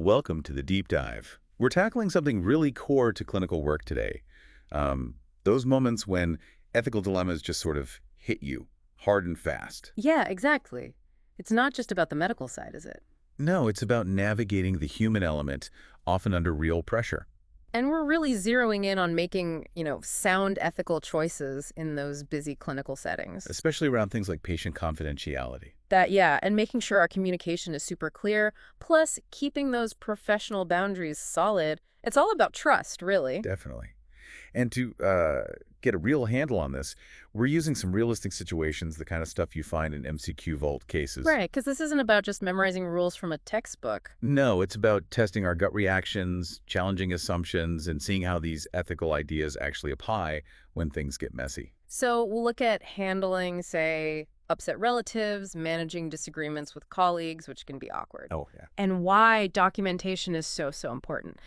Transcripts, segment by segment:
Welcome to the deep dive. We're tackling something really core to clinical work today. Those moments when ethical dilemmas just sort of hit you hard and fast. Yeah, exactly. It's not just about the medical side, is it? No, it's about navigating the human element, often under real pressure. And we're really zeroing in on making, sound ethical choices in those busy clinical settings. Especially around things like patient confidentiality. Yeah, and making sure our communication is super clear, plus keeping those professional boundaries solid. It's all about trust, really. Definitely. And to get a real handle on this, we're using some realistic situations, the kind of stuff you find in MCQ Vault cases. Right, because this isn't about just memorizing rules from a textbook. No, it's about testing our gut reactions, challenging assumptions, and seeing how these ethical ideas actually apply when things get messy. So we'll look at handling, say, upset relatives, managing disagreements with colleagues, which can be awkward, Oh, yeah. and why documentation is so important.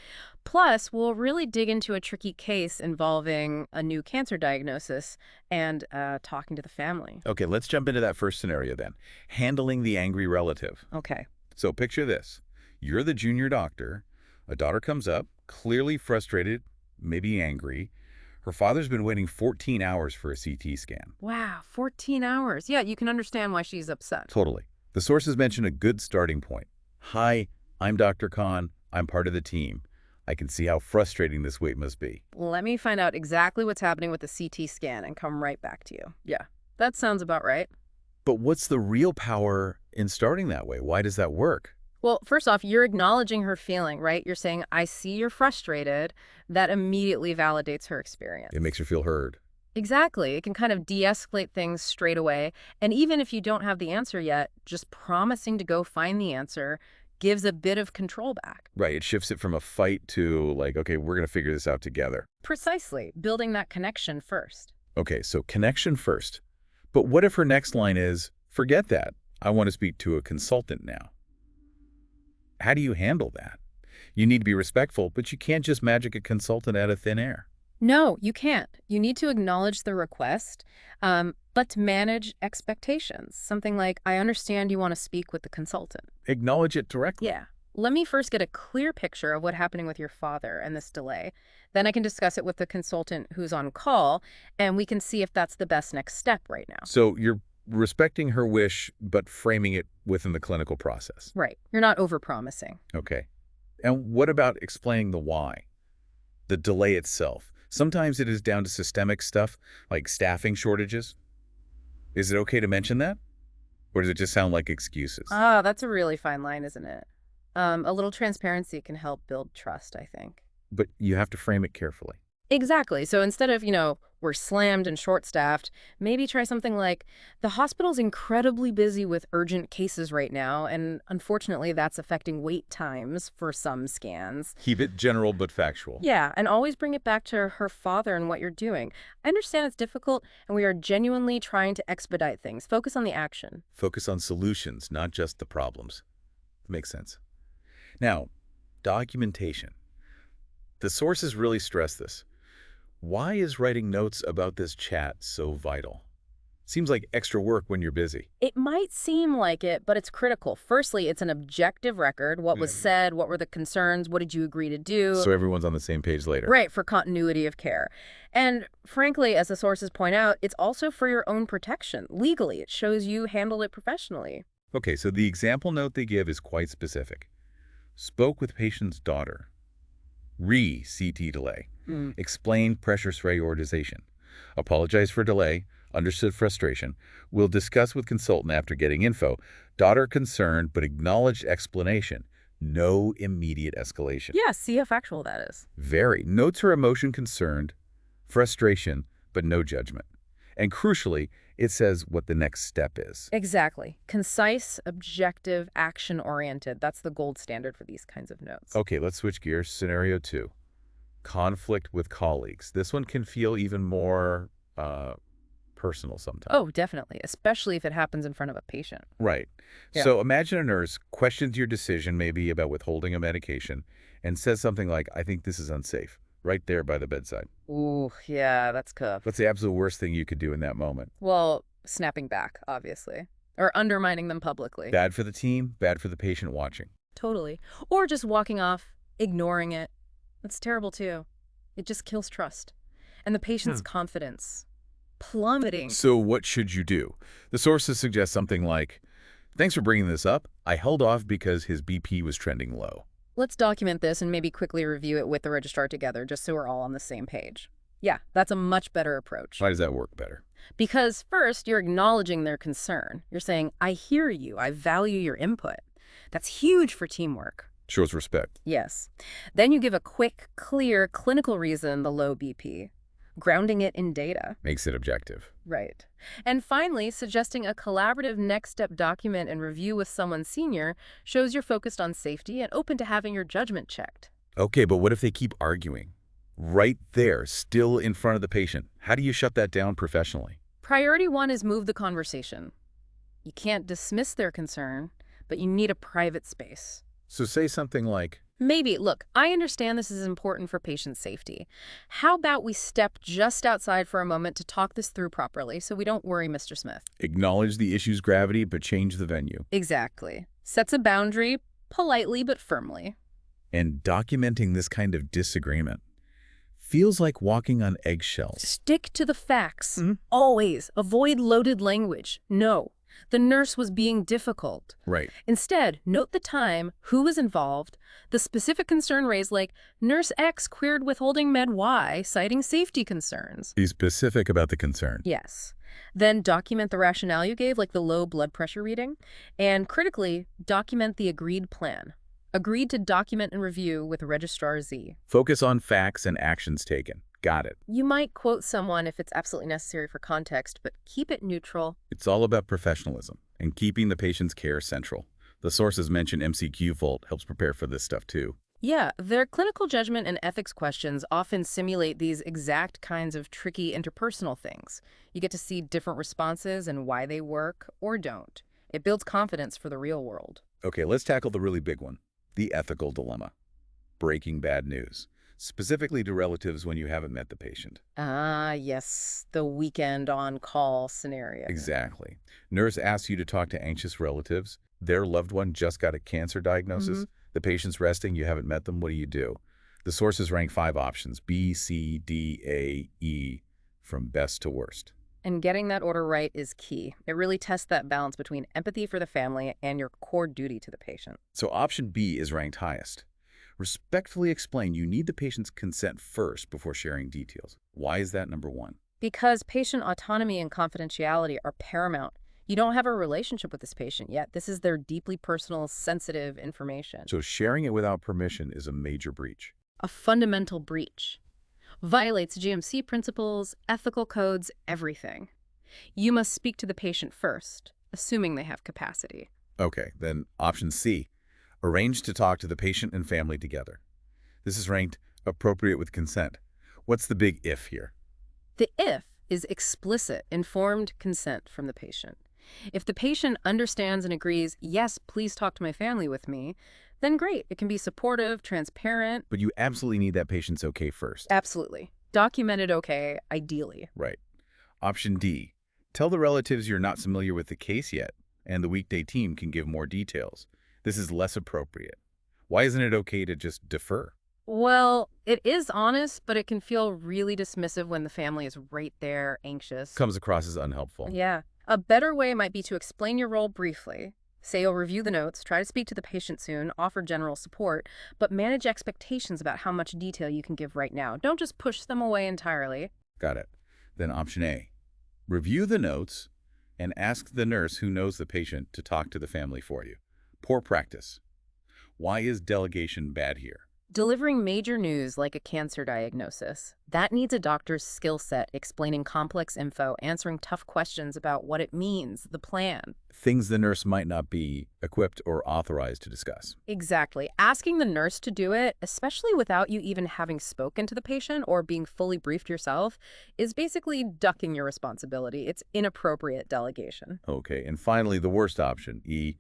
Plus, we'll really dig into a tricky case involving a new cancer diagnosis and talking to the family. Okay, let's jump into that first scenario then. Handling the angry relative. Okay. So picture this. You're the junior doctor. A daughter comes up, clearly frustrated, maybe angry. Her father's been waiting 14 hours for a CT scan. Wow, 14 hours. Yeah, you can understand why she's upset. Totally. The sources mention a good starting point. Hi, I'm Dr. Khan. I'm part of the team. I can see how frustrating this wait must be. Let me find out exactly what's happening with the CT scan and come right back to you. Yeah, that sounds about right. But what's the real power in starting that way? Why does that work? Well, first off, you're acknowledging her feeling, right? You're saying, I see you're frustrated. That immediately validates her experience. It makes her feel heard. Exactly. It can kind of de-escalate things straight away. And even if you don't have the answer yet, just promising to go find the answer gives a bit of control back. Right, it shifts it from a fight to like, okay, we're going to figure this out together. Precisely. Building that connection first. Okay, so connection first. But what if her next line is, forget that. I want to speak to a consultant now. How do you handle that? You need to be respectful, but you can't just magic a consultant out of thin air. No, you can't. You need to acknowledge the request, but manage expectations. Something like, I understand you want to speak with the consultant. Acknowledge it directly. Yeah. Let me first get a clear picture of what's happening with your father and this delay. Then I can discuss it with the consultant who's on call, and we can see if that's the best next step right now. So you're respecting her wish, but framing it within the clinical process. Right. You're not overpromising. Okay. And what about explaining the why? The delay itself. Sometimes it is down to systemic stuff, like staffing shortages. Is it okay to mention that? Or does it just sound like excuses? Ah, that's a really fine line, isn't it? A little transparency can help build trust, I think. But you have to frame it carefully. Exactly. So instead of, we're slammed and short-staffed, maybe try something like, the hospital's incredibly busy with urgent cases right now, and unfortunately that's affecting wait times for some scans. Keep it general but factual. Yeah, and always bring it back to her father and what you're doing. I understand it's difficult, and we are genuinely trying to expedite things. Focus on the action. Focus on solutions, not just the problems. Makes sense. Now, documentation. The sources really stress this. Why is writing notes about this chat so vital? Seems like extra work when you're busy. It might seem like it, but it's critical. Firstly, it's an objective record. What was said, what were the concerns, what did you agree to do? So everyone's on the same page later. Right, for continuity of care. And frankly, as the sources point out, it's also for your own protection. Legally, it shows you handled it professionally. Okay, so the example note they give is quite specific. Spoke with patient's daughter. Re-CT delay. Explained pressure prioritization. Apologize for delay. Understood frustration. We'll discuss with consultant after getting info. Daughter concerned, but acknowledged explanation. No immediate escalation. Yeah, see how factual that is. Very. Notes her emotion concerned, frustration, but no judgment. And crucially, it says what the next step is. Exactly. Concise, objective, action-oriented. That's the gold standard for these kinds of notes. Okay, let's switch gears. Scenario 2. Conflict with colleagues. This one can feel even more personal sometimes. Oh, definitely, especially if it happens in front of a patient. Right. Yeah. So imagine a nurse questions your decision, maybe about withholding a medication, and says something like, I think this is unsafe, right there by the bedside. Ooh, yeah, that's tough. What's the absolute worst thing you could do in that moment? Well, snapping back, obviously. Or undermining them publicly. Bad for the team, bad for the patient watching. Totally. Or just walking off, ignoring it. That's terrible too. It just kills trust. And the patient's confidence plummeting. So what should you do? The sources suggest something like, thanks for bringing this up. I held off because his BP was trending low. Let's document this and maybe quickly review it with the registrar together just so we're all on the same page. Yeah, that's a much better approach. Why does that work better? Because first, you're acknowledging their concern. You're saying, I hear you. I value your input. That's huge for teamwork. Shows respect. Yes. Then you give a quick, clear clinical reason, the low BP, grounding it in data. Makes it objective. Right. And finally, suggesting a collaborative next step document and review with someone senior shows you're focused on safety and open to having your judgment checked. Okay, but what if they keep arguing? Right there, still in front of the patient. How do you shut that down professionally? Priority one is move the conversation. You can't dismiss their concern, but you need a private space. So say something like, Maybe, look, I understand this is important for patient safety. How about we step just outside for a moment to talk this through properly so we don't worry, Mr. Smith? acknowledge the issue's gravity, but change the venue. Exactly. Sets a boundary, politely but firmly. And documenting this kind of disagreement feels like walking on eggshells. Stick to the facts. Always. Avoid loaded language. No, the nurse was being difficult. Right. Instead, note the time, who was involved, the specific concern raised like Nurse X queried withholding Med Y, citing safety concerns. Be specific about the concern. Yes. Then document the rationale you gave, like the low blood pressure reading. And critically, document the agreed plan. Agreed to document and review with Registrar Z. Focus on facts and actions taken. Got it. You might quote someone if it's absolutely necessary for context, but keep it neutral. It's all about professionalism and keeping the patient's care central. The sources mention MCQ Vault helps prepare for this stuff too. Yeah, their clinical judgment and ethics questions often simulate these exact kinds of tricky interpersonal things. You get to see different responses and why they work or don't. It builds confidence for the real world. Okay, let's tackle the really big one, the ethical dilemma. Breaking bad news, specifically to relatives when you haven't met the patient. Ah, yes, the weekend on-call scenario. Exactly. Nurse asks you to talk to anxious relatives. Their loved one just got a cancer diagnosis. The patient's resting, you haven't met them, what do? The sources rank 5 options, B, C, D, A, E, from best to worst. And getting that order right is key. It really tests that balance between empathy for the family and your core duty to the patient. So option B is ranked highest. Respectfully explain you need the patient's consent first before sharing details. Why is that number 1? Because patient autonomy and confidentiality are paramount. You don't have a relationship with this patient yet. This is their deeply personal, sensitive information. So sharing it without permission is a major breach. A fundamental breach. Violates GMC principles, ethical codes, everything. You must speak to the patient first, assuming they have capacity. Okay, then option C. Arrange to talk to the patient and family together. This is ranked appropriate with consent. What's the big if here? The if is explicit, informed consent from the patient. If the patient understands and agrees, yes, please talk to my family with me, then great. It can be supportive, transparent. But you absolutely need that patient's okay first. Absolutely. Documented okay, ideally. Right. Option D. Tell the relatives you're not familiar with the case yet, and the weekday team can give more details. This is less appropriate. Why isn't it okay to just defer? Well, it is honest, but it can feel really dismissive when the family is right there, anxious. Comes across as unhelpful. Yeah. A better way might be to explain your role briefly. Say you'll review the notes, try to speak to the patient soon, offer general support, but manage expectations about how much detail you can give right now. Don't just push them away entirely. Got it. Then option A. Review the notes and ask the nurse who knows the patient to talk to the family for you. Poor practice. Why is delegation bad here? Delivering major news like a cancer diagnosis, that needs a doctor's skill set explaining complex info, answering tough questions about what it means, the plan. Things the nurse might not be equipped or authorized to discuss. Exactly. Asking the nurse to do it, especially without you even having spoken to the patient or being fully briefed yourself, is basically ducking your responsibility. It's inappropriate delegation. Okay, and finally, the worst option, E.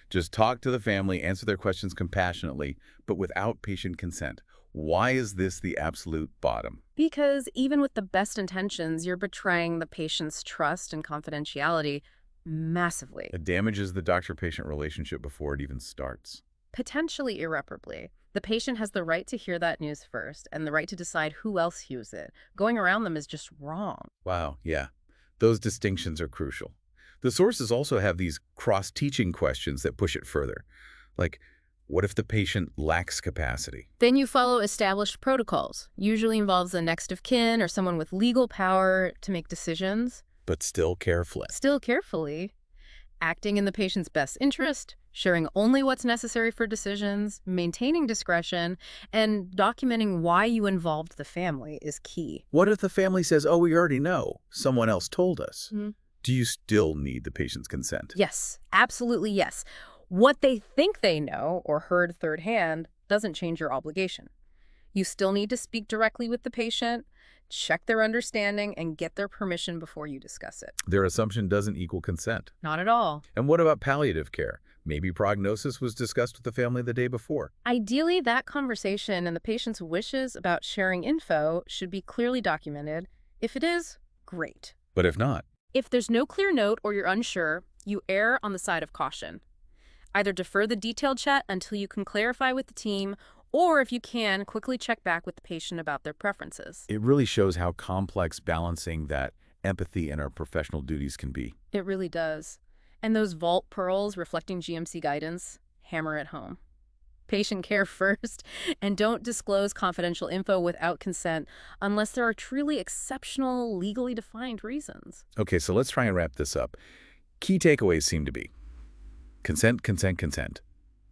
Just talk to the family, answer their questions compassionately, but without patient consent. Why is this the absolute bottom? Because even with the best intentions, you're betraying the patient's trust and confidentiality massively. It damages the doctor-patient relationship before it even starts. Potentially irreparably. The patient has the right to hear that news first and the right to decide who else hears it. Going around them is just wrong. Wow, yeah. Those distinctions are crucial. The sources also have these cross-teaching questions that push it further. Like, what if the patient lacks capacity? Then you follow established protocols. Usually involves the next of kin or someone with legal power to make decisions. But still carefully. Still carefully. Acting in the patient's best interest, sharing only what's necessary for decisions, maintaining discretion, and documenting why you involved the family is key. What if the family says, oh, we already know, someone else told us? Mm-hmm. Do you still need the patient's consent? Yes, absolutely yes. What they think they know or heard third hand doesn't change your obligation. You still need to speak directly with the patient, check their understanding, and get their permission before you discuss it. Their assumption doesn't equal consent. Not at all. And what about palliative care? Maybe prognosis was discussed with the family the day before. Ideally, that conversation and the patient's wishes about sharing info should be clearly documented. If it is, great. But if not? If there's no clear note or you're unsure, you err on the side of caution. Either defer the detailed chat until you can clarify with the team, or if you can, quickly check back with the patient about their preferences. It really shows how complex balancing that empathy and our professional duties can be. It really does. And those vault pearls reflecting GMC guidance, hammer it home. Patient care first, and don't disclose confidential info without consent unless there are truly exceptional, legally defined reasons. Okay, so let's try and wrap this up. Key takeaways seem to be consent, consent, consent.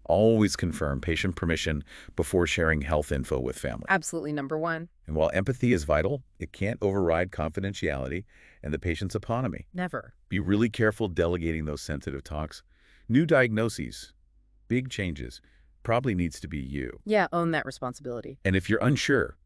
Always confirm patient permission before sharing health info with family. Absolutely number one. And while empathy is vital, it can't override confidentiality and the patient's autonomy. Never. Be really careful delegating those sensitive talks. New diagnoses, big changes, probably needs to be you. Yeah, own that responsibility. And if you're unsure,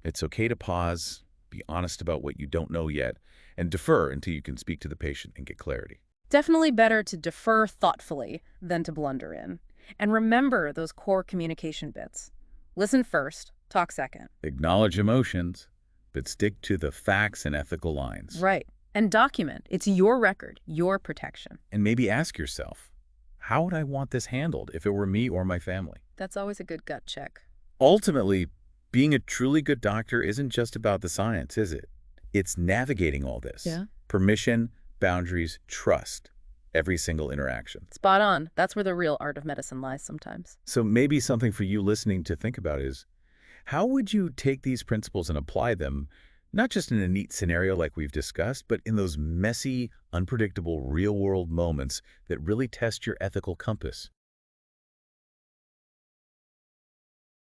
it's okay to pause, be honest about what you don't know yet, and defer until you can speak to the patient and get clarity. Definitely better to defer thoughtfully than to blunder in. And remember those core communication bits. Listen first, talk second. Acknowledge emotions, but stick to the facts and ethical lines. Right. And document. It's your record, your protection. And maybe ask yourself, how would I want this handled if it were me or my family? That's always a good gut check. Ultimately, being a truly good doctor isn't just about the science, is it? It's navigating all this. Yeah. Permission, boundaries, trust. Every single interaction. Spot on. That's where the real art of medicine lies sometimes. So maybe something for you listening to think about is, how would you take these principles and apply them, not just in a neat scenario like we've discussed, but in those messy, unpredictable, real-world moments that really test your ethical compass?